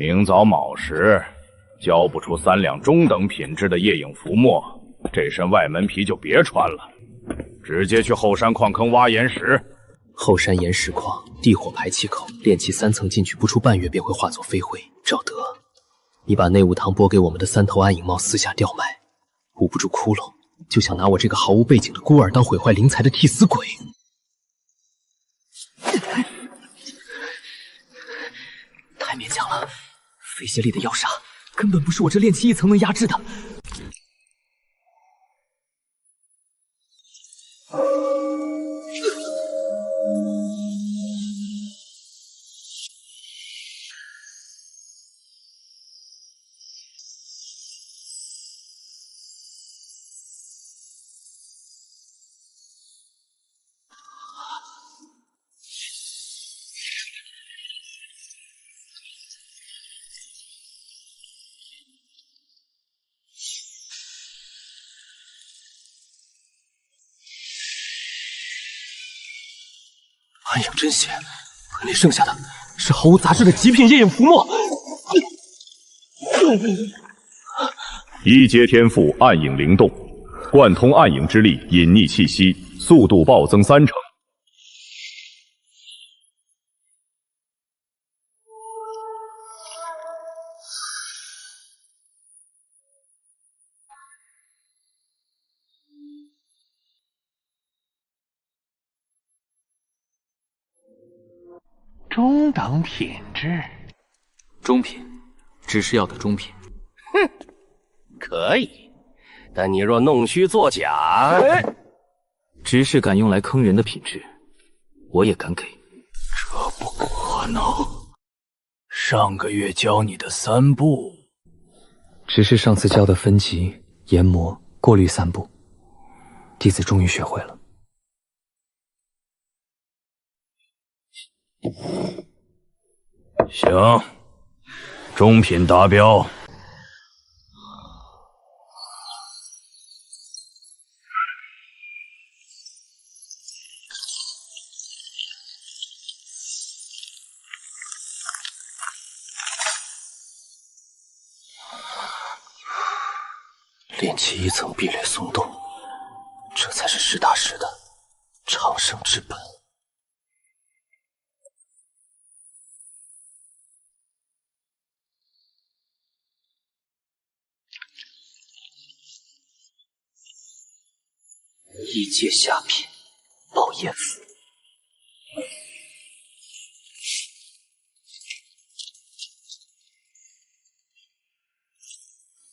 明早卯时交不出3两中等品质的夜影浮墨，这身外门皮就别穿了，直接去后山矿坑挖岩石。后山岩石矿地火排气口，炼气3层进去不出半月便会化作飞灰。赵德，你把内务堂拨给我们的3头暗影帽私下调卖，捂不住窟窿，就想拿我这个毫无背景的孤儿当毁坏灵材的替死鬼。太勉强了，飞仙里的妖杀根本不是我这炼气1层能压制的。暗影真血，本里剩下的是毫无杂质的极品夜影浮墨。一阶天赋暗影灵动，贯通暗影之力，隐匿气息，速度暴增3成。中等品质，中品，只是要的中品。哼，可以，但你若弄虚作假，只是敢用来坑人的品质，我也敢给。这不可能！上个月教你的3步，只是上次教的分级、研磨、过滤3步，弟子终于学会了。行，中品达标。炼气1层壁垒松动，这才是实打实的长生之本。一阶下品，爆焰符。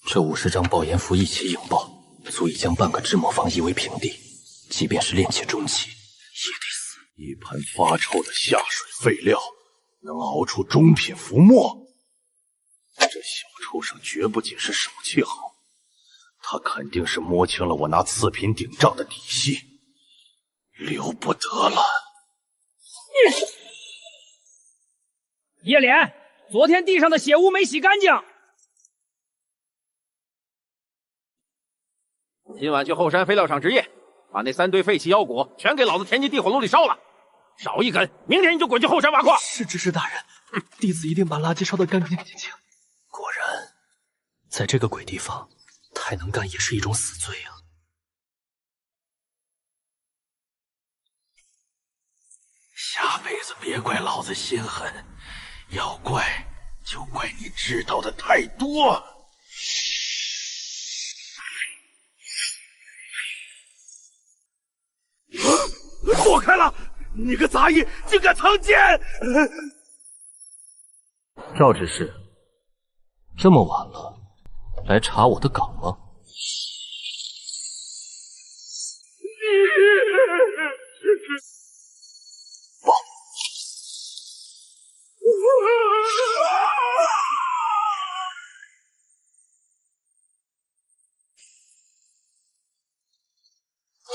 这50张爆炎符一起引爆，足以将半个至魔坊夷为平地。即便是炼气中期，也得死。一盆发臭的下水废料，能熬出中品浮墨？这小畜生绝不仅是手气好，他肯定是摸清了我拿次品顶账的底细，留不得了。叶莲，昨天地上的血污没洗干净。今晚去后山废料厂值夜，把那3堆废弃腰果全给老子填进地火炉里烧了。少一根，明天你就滚去后山挖矿。是执事大人，弟子一定把垃圾烧得干干净净。果然，在这个鬼地方，太能干也是一种死罪啊！下辈子别怪老子心狠，要怪就怪你知道的太多。躲开了！你个杂役，竟敢藏奸！赵执事，这么晚了，来查我的岗吗？报。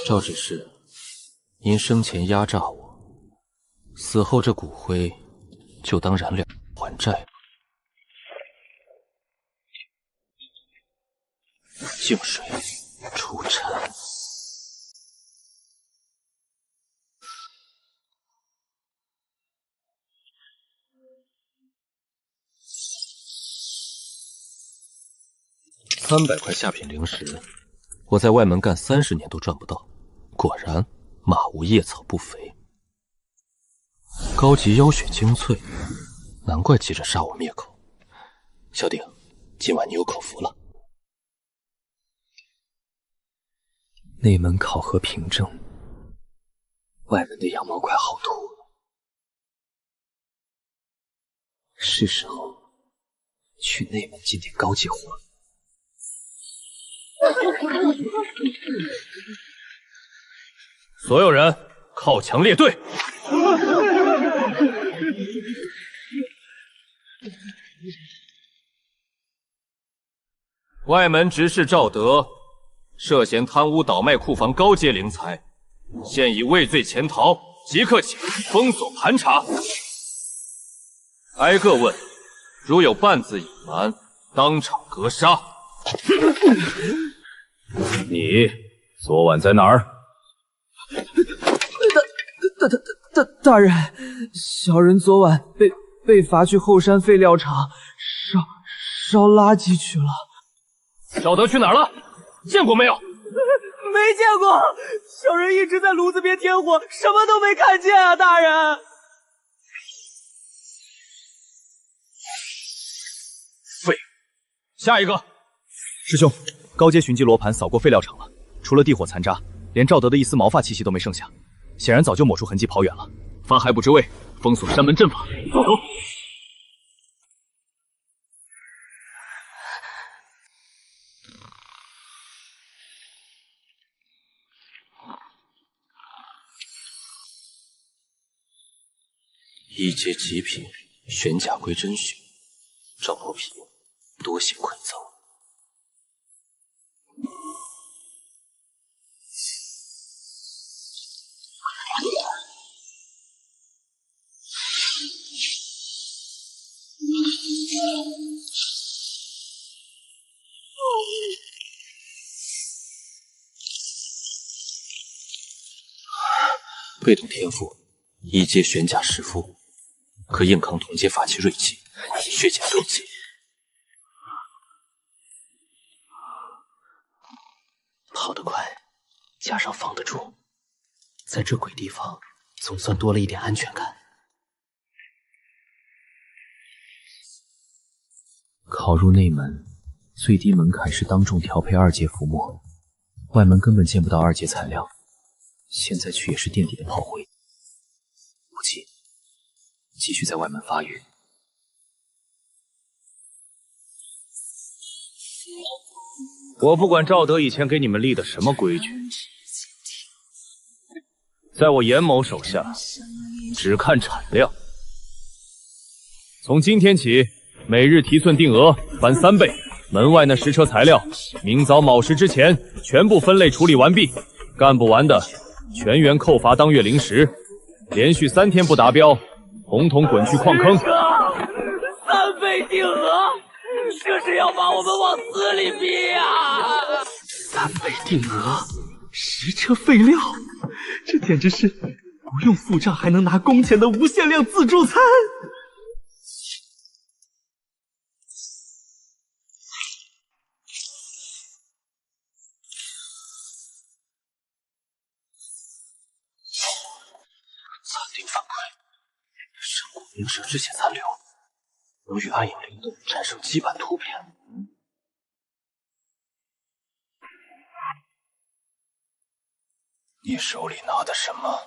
赵执事，您生前压榨我，死后这骨灰就当燃料还债吧。净水除尘。300块下品灵石，我在外门干30年都赚不到。果然，马无夜草不肥。高级妖血精粹，难怪急着杀我灭口。小鼎，今晚你有口福了。内门考核凭证，外门的羊毛快好脱了，是时候去内门进点高级货了。所有人靠墙列队。外门执事赵德涉嫌贪污倒卖库房高阶灵材，现已畏罪潜逃，即刻起封锁盘查，挨个问，如有半字隐瞒，当场格杀。你昨晚在哪儿？大人，小人昨晚被罚去后山废料厂烧垃圾去了。赵德去哪儿了？见过没有？没见过，小人一直在炉子边添火，什么都没看见啊，大人。废物！下一个。师兄，高阶寻迹罗盘扫过废料场了，除了地火残渣，连赵德的一丝毛发气息都没剩下，显然早就抹除痕迹跑远了。发海捕之位，封锁山门阵法。走。一阶极品玄甲龟真血，赵破皮，多谢馈赠。被动天赋，一阶玄甲石肤，可硬抗同阶法器锐气，血减6级。跑得快，加上防得住，在这鬼地方总算多了一点安全感。考入内门，最低门槛是当众调配2阶浮墨，外门根本见不到2阶材料，现在去也是垫底的炮灰。不急，继续在外门发育。我不管赵德以前给你们立的什么规矩，在我严某手下，只看产量。从今天起，每日提寸定额翻3倍。门外那10车材料，明早卯时之前全部分类处理完毕。干不完的，全员扣罚当月0食。连续3天不达标，统统滚去矿坑。3倍定额，这是要把我们往死里逼啊！3倍定额，10车废料，这简直是不用付账还能拿工钱的无限量自助餐！灵蛇之血残留，能与暗影灵动产生基板突变。你手里拿的什么？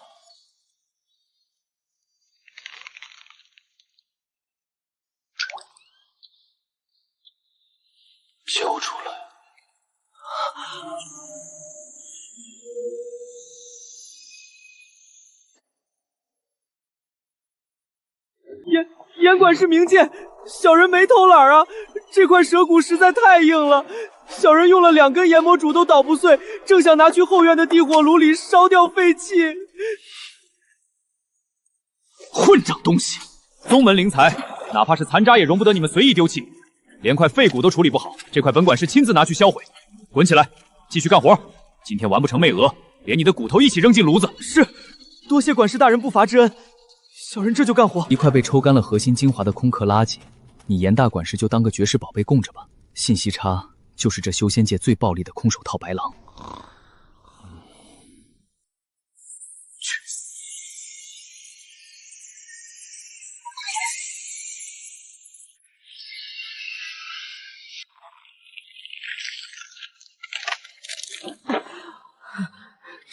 交出来！严管事明鉴，小人没偷懒啊！这块蛇骨实在太硬了，小人用了2根研磨杵都捣不碎，正想拿去后院的地火炉里烧掉废气。混账东西！宗门灵材，哪怕是残渣也容不得你们随意丢弃，连块废骨都处理不好，这块本管事亲自拿去销毁。滚起来，继续干活！今天完不成媚娥，连你的骨头一起扔进炉子。是，多谢管事大人不罚之恩。小人这就干活。一块被抽干了核心精华的空壳垃圾，你严大管事就当个绝世宝贝供着吧。信息差就是这修仙界最暴力的空手套白狼。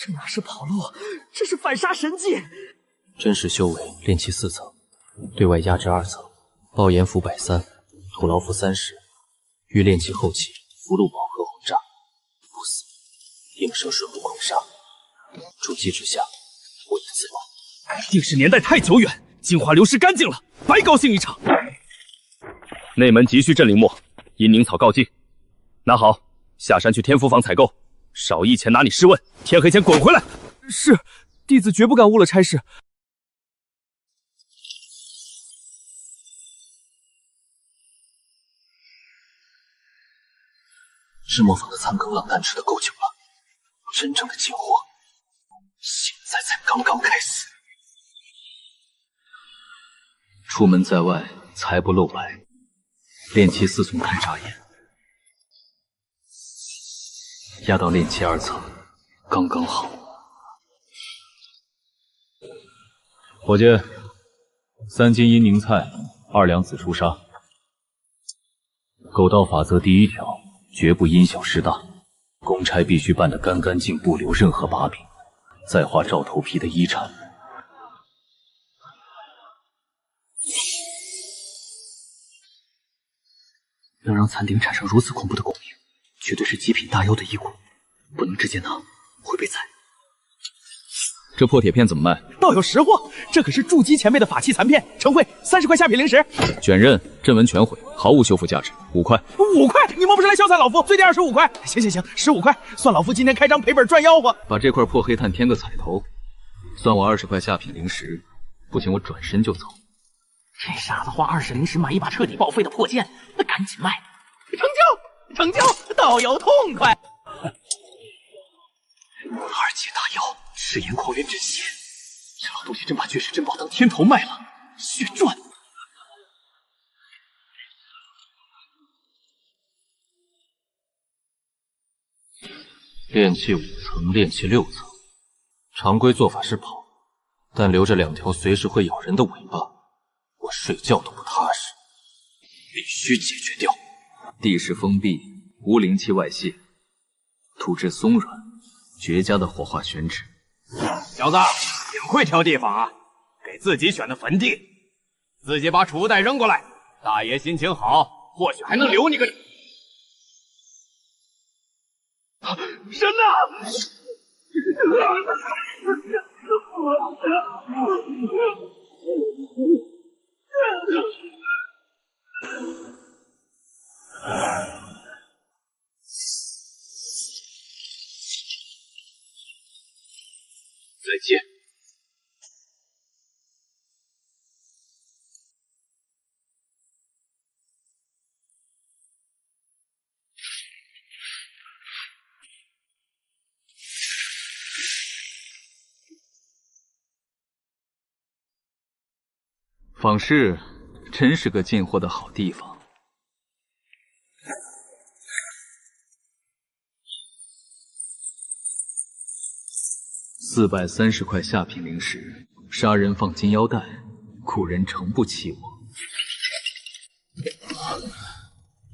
这哪是跑路，这是反杀神技！真实修为炼气4层，对外压制2层，爆炎符130，土牢符30，欲炼气后期，符箓饱和轰炸，不死，应声顺不空杀。主机之下，我已自爆。定是年代太久远，精华流失干净了，白高兴一场。内门急需镇灵墨，阴灵草告罄。拿好，下山去天福坊采购。少一钱拿你试问，天黑前滚回来！是，弟子绝不敢误了差事。制魔坊的残羹冷淡吃得够久了，真正的进货现在才刚刚开始。出门在外，财不露白，炼气4层太扎眼。压到炼气2层，刚刚好。伙计，3斤阴凝菜，2两紫舒沙。狗道法则第1条，绝不因小失大。公差必须办得干干净，不留任何把柄。再画赵头皮的衣产。能让残鼎产生如此恐怖的共鸣，绝对是极品大妖的遗骨，不能直接拿，会被宰。这破铁片怎么卖？倒有实货，这可是筑基前辈的法器残片，成会30块下品灵石。卷刃、阵纹全毁，毫无修复价值，5块。5块？你莫不是来消散老夫？最低25块。行，15块，算老夫今天开张赔本赚吆喝。把这块破黑炭添个彩头，算我20块下品灵石，不行我转身就走。这傻子花20灵石买一把彻底报废的破剑，那赶紧卖！成就，道友痛快。2阶大妖，赤炎狂元真仙，这老东西真把绝世珍宝当天头卖了，血赚！炼气5层，炼气6层，常规做法是跑，但留着2条随时会咬人的尾巴，我睡觉都不踏实，必须解决掉。地势封闭，无灵气外泄，土质松软，绝佳的火化选址。小子，挺会挑地方啊，给自己选的坟地，自己把储物袋扔过来，大爷心情好，或许还能留你个。神呐！再见。坊市真是个进货的好地方。430块下品灵石，杀人放金腰带，苦人诚不欺我。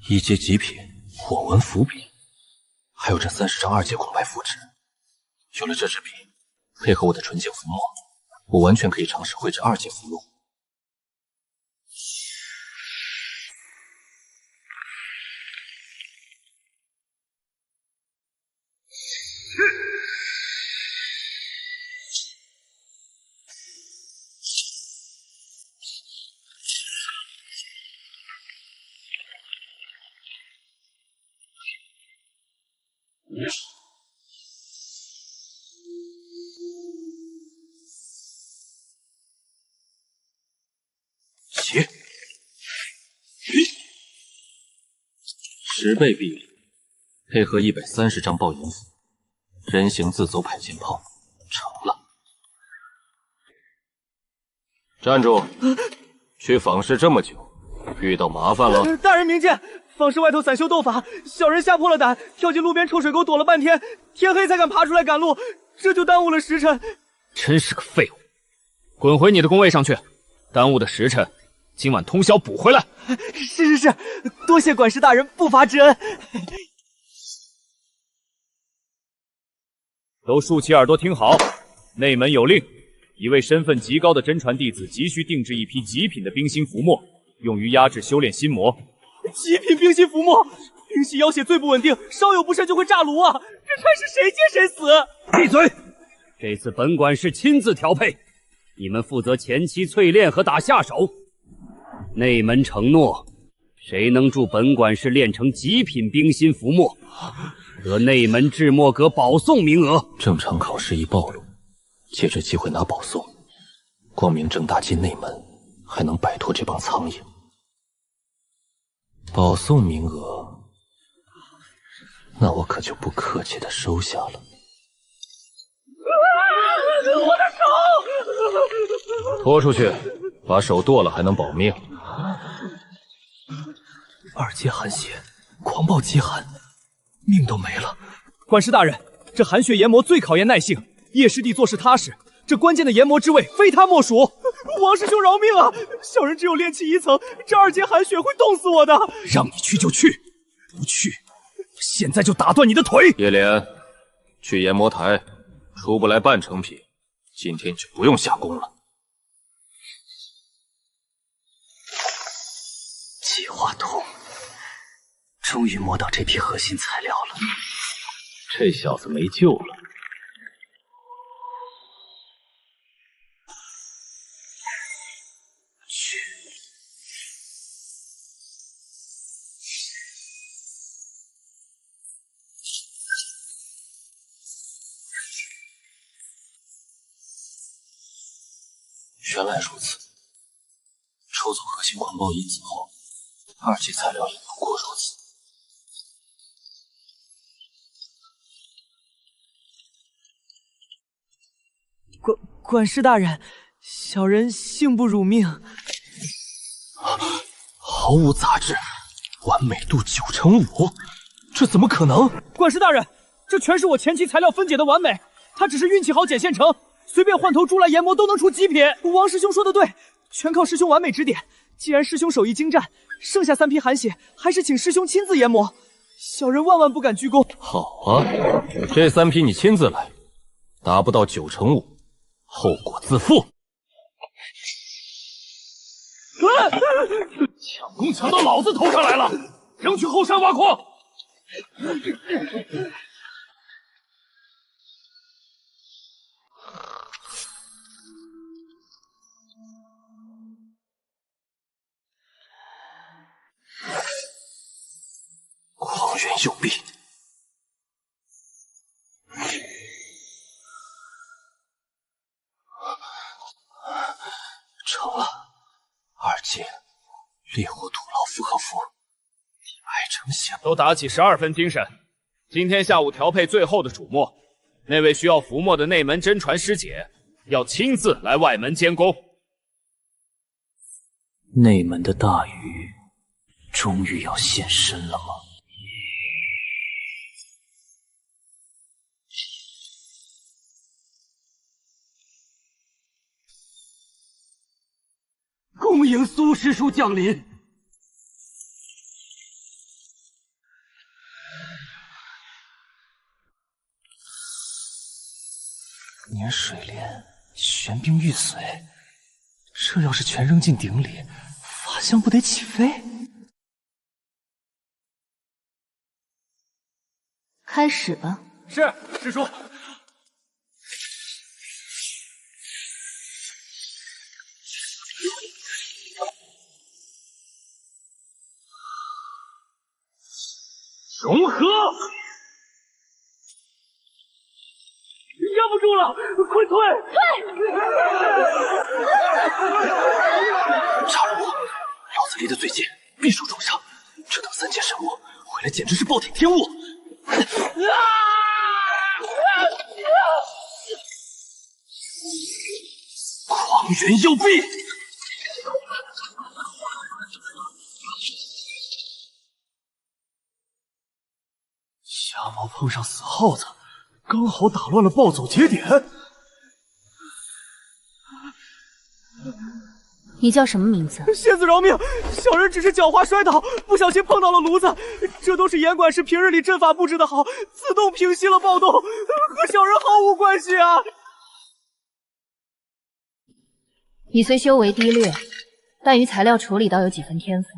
1阶极品火纹符笔，还有这30张2阶空白符纸。有了这支笔，配合我的纯净符墨，我完全可以尝试绘制2阶符箓。起，10倍臂力，配合130张爆炎符，人形自走迫剑炮，成了。站住！去访视这么久，遇到麻烦了？大人明鉴，坊室外头散修斗法，小人吓破了胆，跳进路边臭水沟躲了半天，天黑才敢爬出来赶路，这就耽误了时辰。真是个废物！滚回你的工位上去，耽误的时辰，今晚通宵补回来。是，多谢管事大人不罚之恩。都竖起耳朵听好，内门有令，一位身份极高的真传弟子急需定制一批极品的冰心符墨，用于压制修炼心魔。极品冰心符墨，冰系妖血最不稳定，稍有不慎就会炸炉啊！这差是谁接谁死？闭嘴！这次本管事亲自调配，你们负责前期淬炼和打下手。内门承诺，谁能助本管事炼成极品冰心符墨，得内门制墨阁保送名额。正常考试一暴露，借这机会拿保送，光明正大进内门，还能摆脱这帮苍蝇。保送名额，那我可就不客气的收下了。我的手！拖出去，把手剁了还能保命。二阶寒血，狂暴极寒，命都没了。管事大人，这寒血研磨最考验耐性，叶师弟做事踏实，这关键的研磨之位非他莫属。王师兄饶命啊！小人只有炼气1层，这2阶寒血会冻死我的。让你去就去，不去，现在就打断你的腿。叶莲，去研磨台，出不来半成品，今天就不用下工了。计划通，终于摸到这批核心材料了。这小子没救了。原来如此，抽走核心狂暴因子后，2级材料也不过如此。管事大人，小人幸不辱命。毫无杂质，完美度9成5，这怎么可能？管事大人，这全是我前期材料分解的完美，他只是运气好捡现成。随便换头猪来研磨都能出极品。王师兄说的对，全靠师兄完美指点。既然师兄手艺精湛，剩下3批寒血还是请师兄亲自研磨。小人万万不敢居功。好啊，这3批你亲自来，达不到9成5，后果自负。抢功抢到老子头上来了，扔去后山挖矿。狂源右臂，成了。2阶烈火土牢复合符，爱成仙。都打起12分精神，今天下午调配最后的主墨。那位需要符墨的内门真传师姐，要亲自来外门监工。内门的大鱼，终于要现身了吗？恭迎苏师叔降临。年水莲，玄冰玉髓，这要是全扔进鼎里，法相不得起飞？开始吧。是，师叔。融合！压不住了，快退！杀了我！老子离得最近，必受重伤。这等3阶神魔回来，简直是暴殄天物！狂源右臂！毛碰上死耗子，刚好打乱了暴走节点。你叫什么名字？仙子饶命！小人只是脚滑摔倒，不小心碰到了炉子，这都是严管事平日里阵法布置的好，自动平息了暴动，和小人毫无关系啊！你虽修为低劣，但于材料处理倒有几分天赋。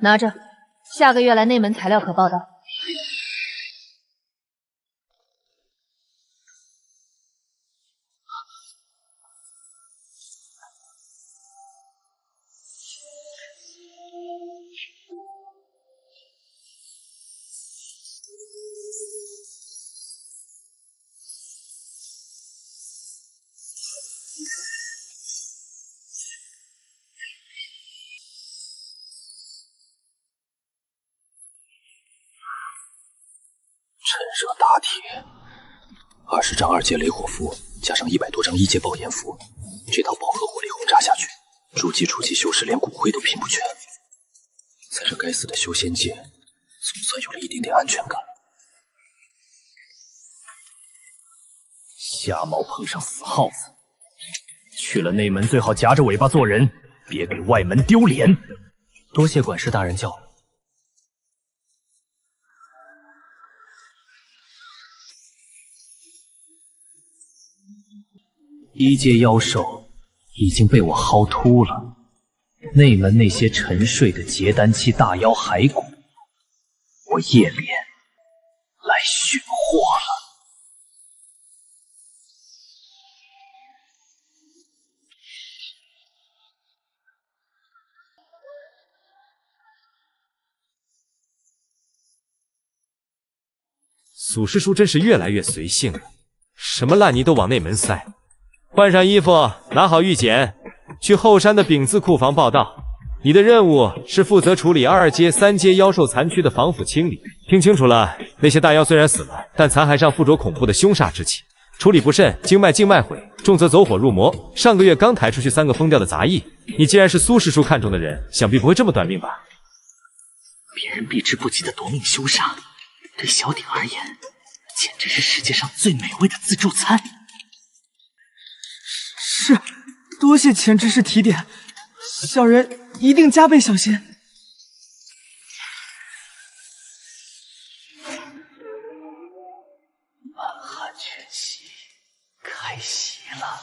拿着，下个月来内门材料可报到。趁热打铁，20张2阶雷火符，加上100多张1阶爆炎符，这套饱和火力轰炸下去，筑基初期修士连骨灰都拼不全。在这该死的修仙界，总算有了一点点安全感。瞎猫碰上死耗子，去了内门最好夹着尾巴做人，别给外门丢脸。多谢管事大人教诲。1阶妖兽已经被我薅秃了，内门那些沉睡的结丹期大妖骸骨，我叶莲来寻获了。苏师叔真是越来越随性了，什么烂泥都往内门塞。换上衣服，拿好玉简，去后山的丙字库房报道。你的任务是负责处理2阶、3阶妖兽残躯的防腐清理。听清楚了，那些大妖虽然死了，但残骸上附着恐怖的凶煞之气，处理不慎，经脉静脉毁，重则走火入魔。上个月刚抬出去3个疯掉的杂役，你既然是苏师叔看中的人，想必不会这么短命吧？别人避之不及的夺命凶煞，对小鼎而言，简直是世界上最美味的自助餐。是，多谢钱知识提点，小人一定加倍小心。满汉全席开席了。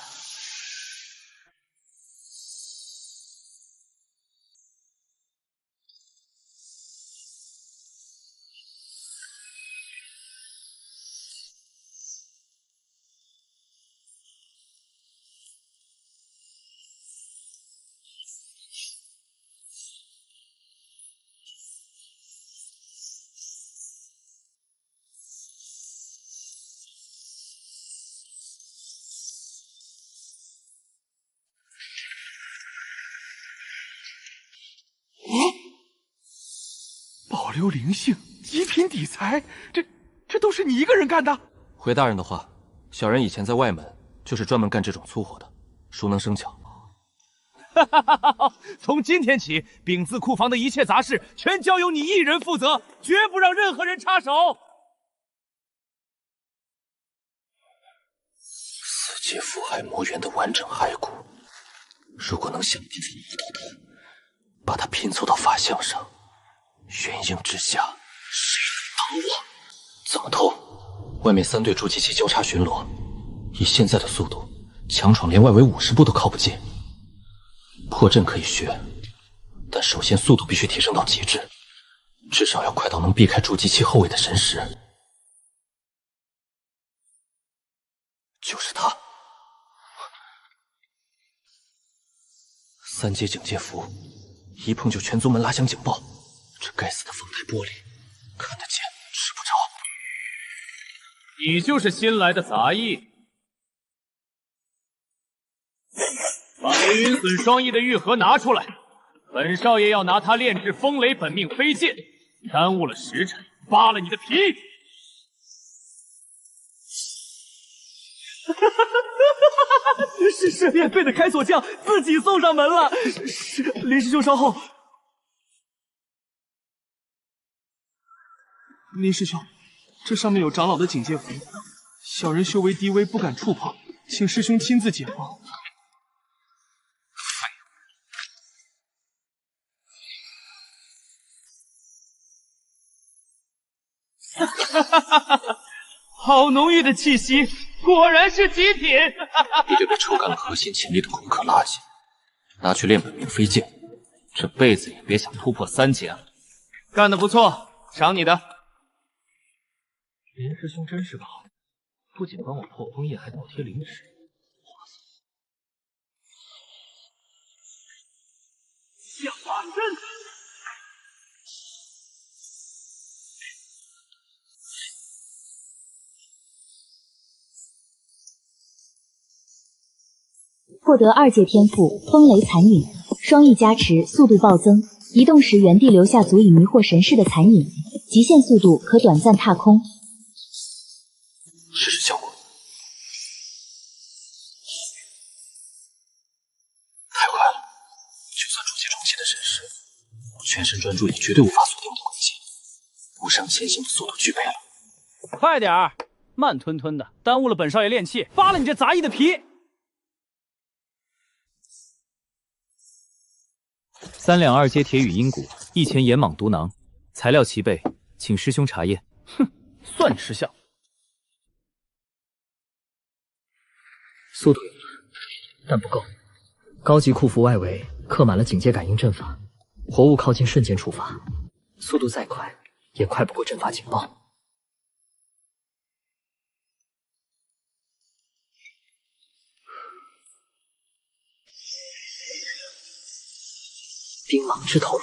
保留灵性，极品底材，这都是你一个人干的？回大人的话，小人以前在外门就是专门干这种粗活的，熟能生巧。从今天起，丙字库房的一切杂事全交由你一人负责，绝不让任何人插手。4阶腐骸魔猿的完整骸骨，如果能想办法摸到它，把它拼凑到法相上，元婴之下，谁能挡我？怎么偷？外面3队筑基期交叉巡逻，以现在的速度，强闯连外围50步都靠不近。破阵可以学，但首先速度必须提升到极致，至少要快到能避开筑基期后卫的神识。就是他，3阶警戒符，一碰就全宗门拉响警报。这该死的凤台玻璃，看得见吃不着。你就是新来的杂役，把雷云隼双翼的玉盒拿出来，本少爷要拿它炼制风雷本命飞剑，耽误了时辰，扒了你的皮。是免费的开锁匠自己送上门了。是林师兄稍后。林师兄，这上面有长老的警戒符，小人修为低微，不敢触碰，请师兄亲自解剖。好浓郁的气息，果然是极品。你这个抽干了核心潜力的空壳垃圾，拿去练本命飞剑，这辈子也别想突破3阶了。干得不错，赏你的。林师兄真是个好人，不仅帮我破枫叶，还倒贴灵石。下法身。获得2阶天赋风雷残影，双翼加持，速度暴增，移动时原地留下足以迷惑神识的残影，极限速度可短暂踏空。试试效果。太快了，就算筑基中期的神识，我全神专注也绝对无法锁定我的轨迹，无上前行的速度具备了。快点儿，慢吞吞的，耽误了本少爷练气，扒了你这杂役的皮！3两2阶铁羽鹰骨，1钱炎蟒毒囊，材料齐备，请师兄查验。哼，算识相。速度有了，但不够。高级库符外围刻满了警戒感应阵法，活物靠近瞬间触发，速度再快也快不过阵法警报。冰蟒之头，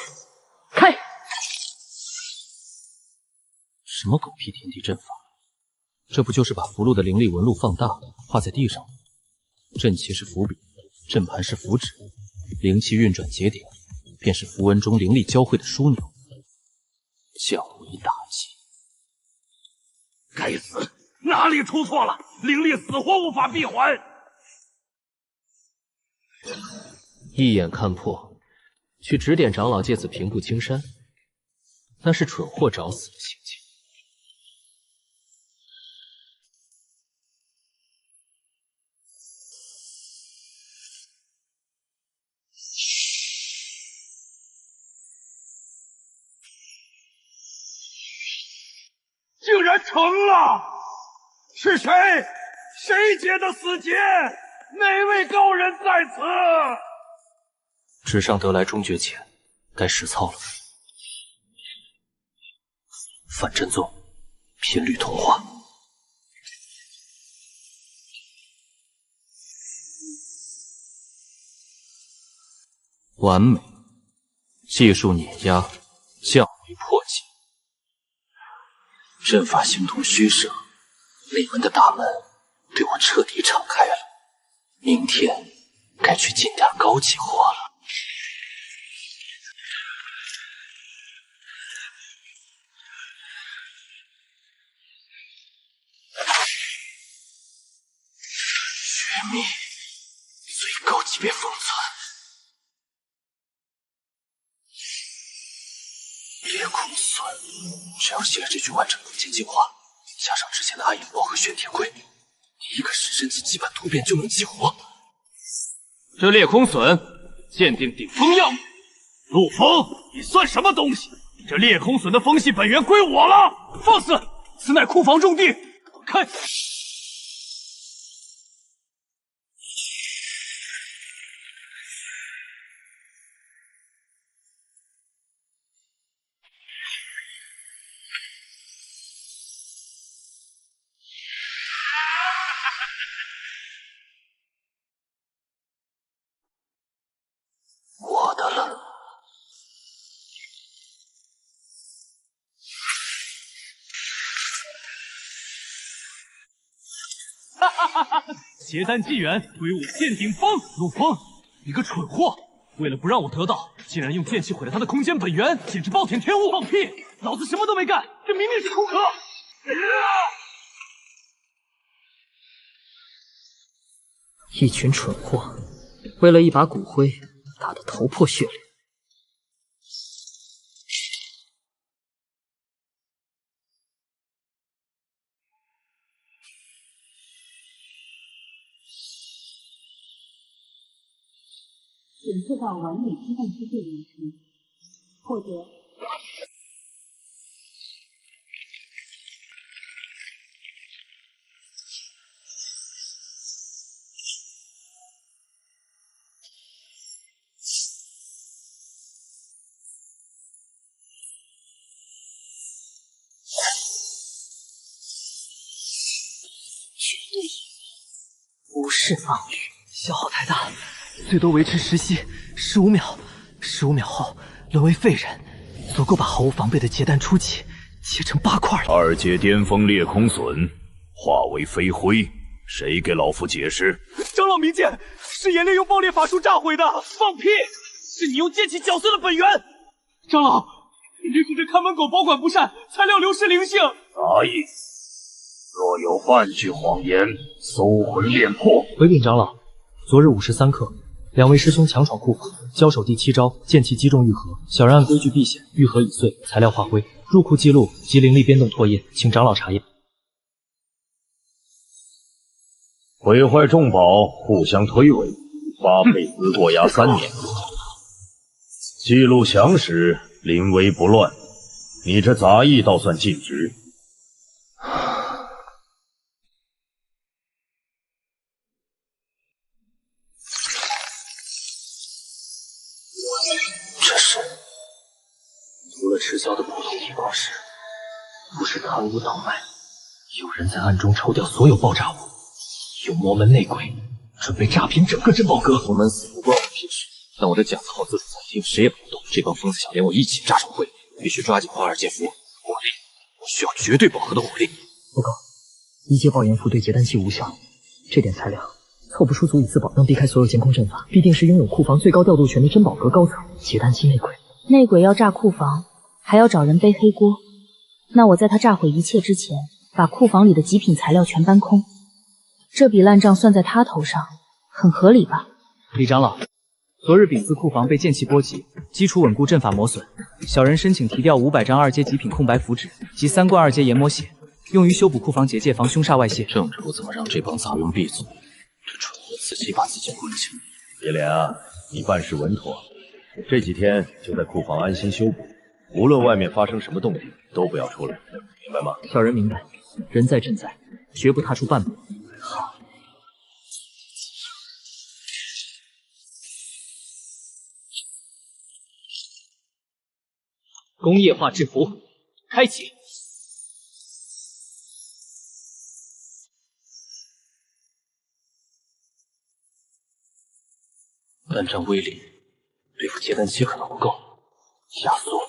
开！什么狗屁天地阵法？这不就是把符箓的灵力纹路放大，画在地上吗？阵旗是符笔，阵盘是符纸，灵气运转节点，便是符文中灵力交汇的枢纽。降维打击！该死，哪里出错了？灵力死活无法闭环。一眼看破。去指点长老借此平步青山，那是蠢货找死的行径。竟然成了！是谁？谁结的死结？哪位高人在此？纸上得来终觉浅，该实操了。反真宗，频率同化。完美，技术碾压，降维破解。阵法形同虚设，内门的大门对我彻底敞开了。明天该去进点高级货了。绝密，最高级别封存。裂空损，只要写了这句完整空间进化，加上之前的暗影包和玄铁龟，一个神身级基本突变就能激活。这裂空损鉴定顶峰药，陆枫，你算什么东西？这裂空损的风系本源归我了！放肆！此乃库房重地，滚开！我的了。哈哈哈哈！结丹机缘归我剑顶峰，陆枫，你个蠢货！为了不让我得到，竟然用剑气毁了他的空间本源，简直暴殄天物！放屁！老子什么都没干，这明明是空壳！一群蠢货，为了一把骨灰，打得头破血流。检测到完美激荡之罪名称，获得。无视防御，消耗太大，最多维持时息15秒，15秒后沦为废人，足够把毫无防备的结丹初期切成8块了。2阶巅峰裂空隼化为飞灰，谁给老夫解释？长老明鉴，是炎烈用爆裂法术炸毁的。放屁！是你用剑气搅碎了本源。长老，也许这看门狗保管不善，材料流失灵性。杂役，若有半句谎言，搜魂炼魄。回禀长老，昨日午时3刻，2位师兄强闯库房，交手第7招，剑气击中玉盒，小人按规矩避险，玉盒已碎，材料化灰。入库记录及灵力变动唾液，请长老查验。毁坏重宝，互相推诿，发配资过押3年。记录详实，临危不乱。你这杂役倒算尽职。这是除了吃销的普通铁矿石，不是贪污倒卖，有人在暗中抽调所有爆炸物，有魔门内鬼，准备炸平整个珍宝阁。魔门死不关我屁事，但我的讲词号自主裁定，谁也不能动。这帮疯子想连我一起炸手会，必须抓紧华尔街符火力，我需要绝对饱和的火力。不够，1阶爆炎符对结丹器无效，这点材料凑不出足以自保，能避开所有监控阵法，必定是拥有库房最高调度权的珍宝阁高层结丹期内鬼。内鬼要炸库房，还要找人背黑锅。那我在他炸毁一切之前，把库房里的极品材料全搬空，这笔烂账算在他头上，很合理吧？李长老，昨日丙字库房被剑气波及，基础稳固阵法磨损，小人申请提调500张2阶极品空白符纸及3罐2阶研磨血，用于修补库房结界，防凶煞外泄。正主怎么让这帮杂庸闭嘴？这蠢货自己把自己关起来。叶莲啊，你办事稳妥，这几天就在库房安心修补，无论外面发生什么动静，都不要出来，明白吗？小人明白，人在阵在，绝不踏出半步。好。工业化制服开启。单仗威力对付结丹期可能不够，加速。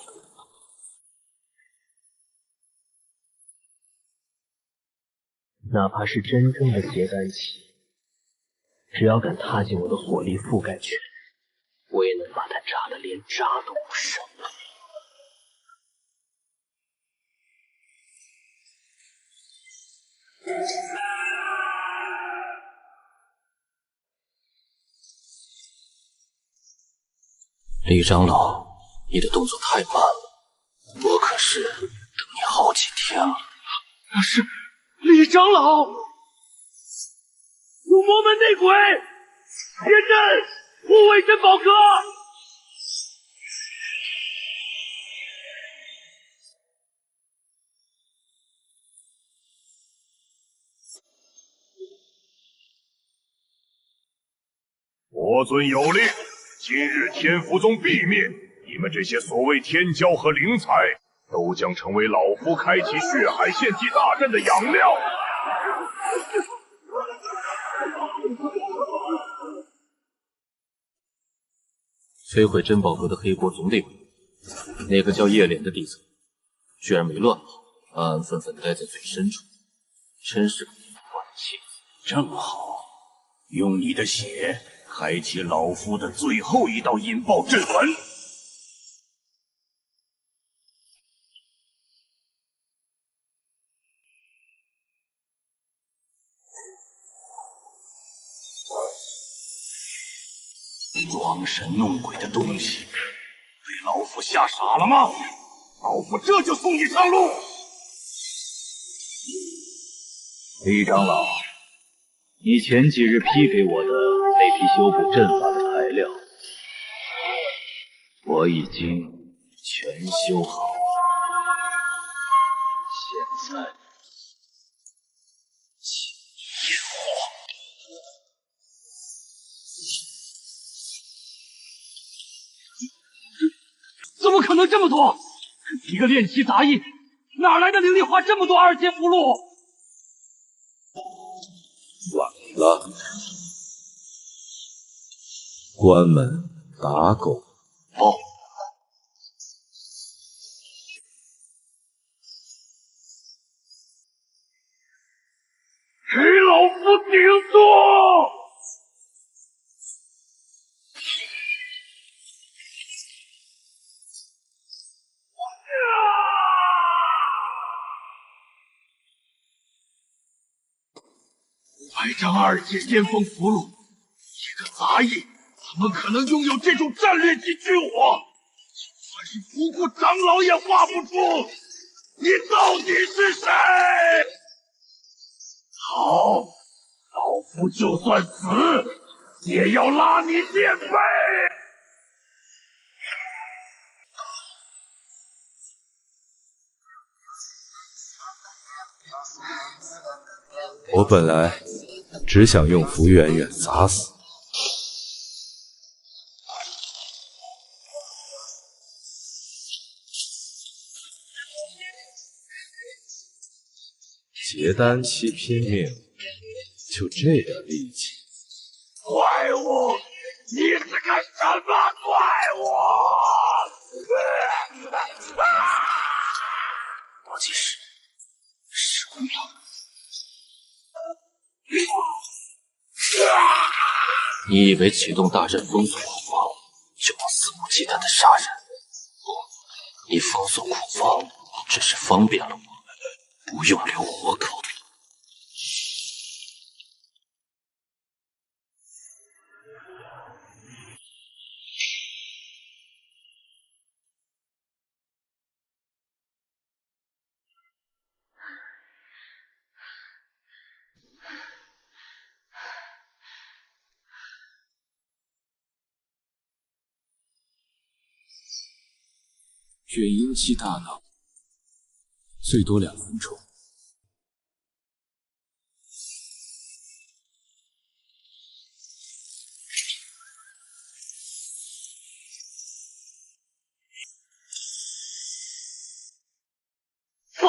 哪怕是真正的结丹期，只要敢踏进我的火力覆盖圈，我也能把它炸得连渣都不剩。李长老，你的动作太慢了，我可是等你好几天了。那是李长老，有魔门内鬼，铁阵护卫珍宝阁。我尊有令，今日天福宗必灭，你们这些所谓天骄和灵才，都将成为老夫开启血海献祭大阵的养料。摧毁珍宝阁的黑锅总得有人，那个叫叶莲的弟子，居然没乱跑，安安分分待在最深处，真是个淫乱的弃子。正好，用你的血开启老夫的最后一道引爆阵纹。装神弄鬼的东西，被老夫吓傻了吗？老夫这就送你上路。李长老，你前几日批给我的那批修补阵法的材料，我已经全修好了，现在请验货。怎么可能这么多？一个炼器杂役，哪来的灵力画这么多2阶符箓？晚了，关门打狗报。给老夫顶住！500张2阶巅峰符箓，一个杂役怎么可能拥有这种战略级巨火？就算是府库长老也画不出，你到底是谁？好，老夫就算死，也要拉你垫背！我本来只想用福远远砸死你，结丹期拼命，就这点力气？怪物，你是个什么怪物？倒计时15秒。你以为启动大阵封锁库房就能肆无忌惮的杀人？不，你封锁库房只是方便了我，不用留活口。卷阴气大脑，最多2分钟。不，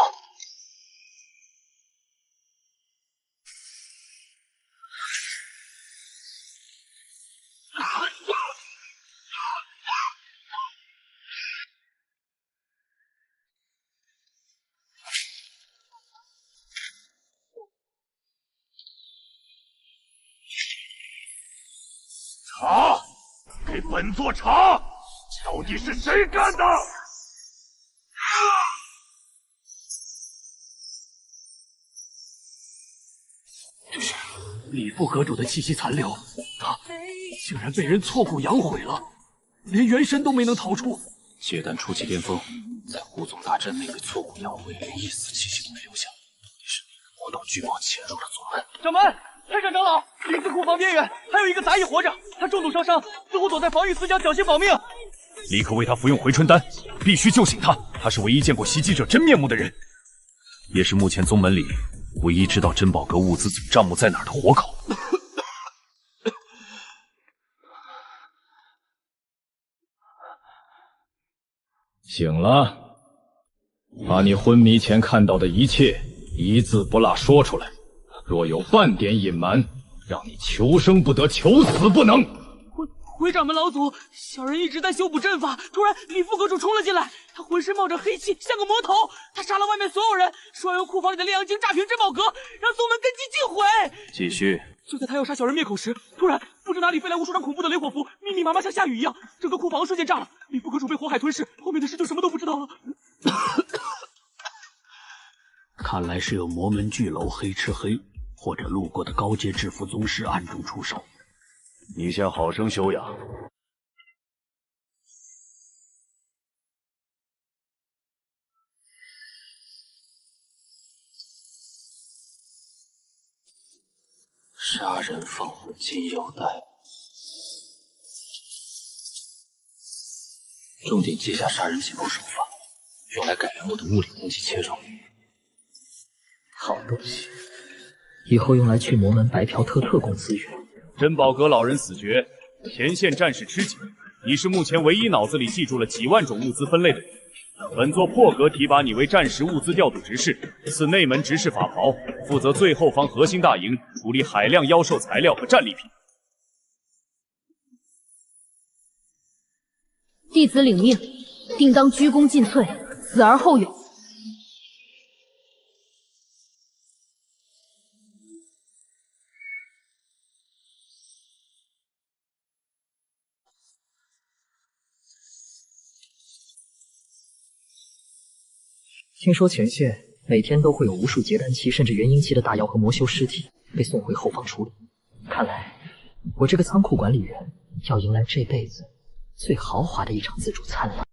查，给本座查，到底是谁干的？这是李副阁主的气息残留，他竟然被人挫骨扬毁了，连元神都没能逃出。结丹初期巅峰，在胡总大阵内被挫骨扬毁，连一丝气息都没留下，也是魔道巨蟒潜入了宗门。掌门，太上长老，灵寺库房边缘还有一个杂役活着，他重度伤伤，似乎躲在防御死角，侥幸保命。立刻为他服用回春丹，必须救醒他。他是唯一见过袭击者真面目的人，也是目前宗门里唯一知道珍宝阁物资总账目在哪儿的活口。醒了，把你昏迷前看到的一切一字不落说出来，若有半点隐瞒，让你求生不得，求死不能。回掌门老祖，小人一直在修补阵法，突然李副阁主冲了进来，他浑身冒着黑气，像个魔头。他杀了外面所有人，说要用库房里的炼阳晶炸平珍宝阁，让宗门根基尽毁。继续。就在他要杀小人灭口时，突然不知哪里飞来无数张恐怖的雷火符，密密麻麻像下雨一样，整个库房瞬间炸了。李副阁主被火海吞噬，后面的事就什么都不知道了。看来是有魔门巨楼黑吃黑，或者路过的高阶制服宗师暗中出手。你先好生休养。杀人放火金腰带，重点记下杀人解剖手法，用来改良我的物理攻击切肉。好东西，以后用来去魔门白嫖特供资源。珍宝阁老人死绝，前线战士吃紧。你是目前唯一脑子里记住了几万种物资分类的人。本座破格提拔你为战时物资调度执事，赐内门执事法袍，负责最后方核心大营，处理海量妖兽材料和战利品。弟子领命，定当鞠躬尽瘁，死而后勇。听说前线每天都会有无数结丹期甚至元婴期的大妖和魔修尸体被送回后方处理，看来我这个仓库管理员要迎来这辈子最豪华的一场自助餐了。